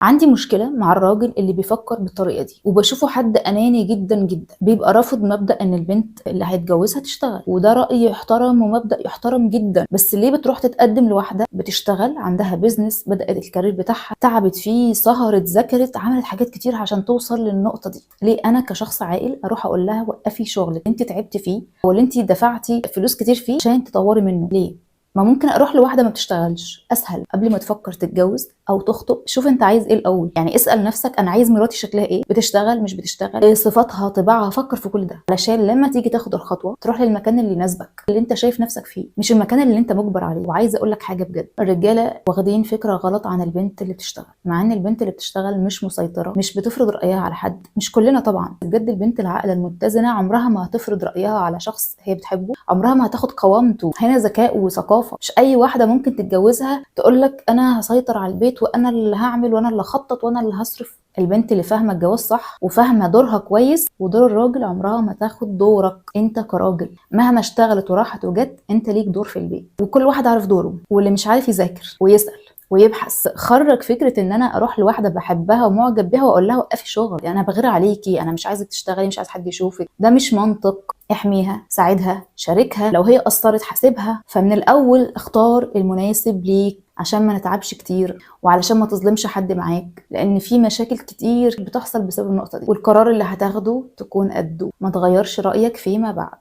عندي مشكلة مع الراجل اللي بيفكر بالطريقة دي، وبشوفه حد أناني جدا جدا، بيبقى رافض مبدأ إن البنت اللي هيتجوزها تشتغل، وده رأي يحترم ومبدأ يحترم جدا. بس ليه بتروح تتقدم لواحدة بتشتغل، عندها بيزنس، بدأت الكارير بتاعها، تعبت فيه، سهرت، ذاكرت، عملت حاجات كتير عشان توصل للنقطة دي؟ ليه أنا كشخص عاقل أروح أقول لها وقفي شغلك أنت تعبت فيه واللي أنت دفعتي فلوس كتير فيه عشان تطوري منه؟ ليه؟ ما ممكن اروح لواحده ما بتشتغلش اسهل. قبل ما تفكر تتجوز او تخطب شوف انت عايز ايه الاول، يعني اسال نفسك انا عايز مراتي شكلها ايه، بتشتغل مش بتشتغل، إيه صفاتها، طباعها. فكر في كل ده علشان لما تيجي تاخد الخطوه تروح للمكان اللي يناسبك، اللي انت شايف نفسك فيه، مش المكان اللي انت مجبر عليه. وعايزه اقول لك حاجه بجد، الرجاله واخدين فكره غلط عن البنت اللي بتشتغل، مع ان البنت اللي بتشتغل مش مسيطره، مش بتفرض رايها على حد. مش كلنا طبعا، بجد البنت العاقله المتزنه عمرها ما هتفرض رايها على شخص هي بتحبه، عمرها ما هتاخد قوامته. هنا ذكاء وثقافه، مش اي واحده ممكن تتجوزها تقولك انا هسيطر على البيت وانا اللي هعمل وانا اللي هخطط وانا اللي هصرف. البنت اللي فاهمه الجواز صح وفاهمه دورها كويس ودور الراجل عمرها ما تاخد دورك. انت كراجل مهما اشتغلت وراحت وجت انت ليك دور في البيت، وكل واحد عارف دوره. واللي مش عارف يذاكر ويسال ويبحث. خرج فكره ان انا اروح لواحده بحبها ومعجب بيها واقول لها وقفي شغل، يعني انا بغير عليكي، انا مش عايزك تشتغلي، مش عايز حد يشوفك. ده مش منطق. احميها، ساعدها، شاركها، لو هي قصرت حاسبها. فمن الاول اختار المناسب ليك عشان ما نتعبش كتير وعلشان ما تظلمش حد معاك، لان في مشاكل كتير بتحصل بسبب النقطه دي. والقرار اللي هتاخده تكون قده، ما تغيرش رايك فيما بعد.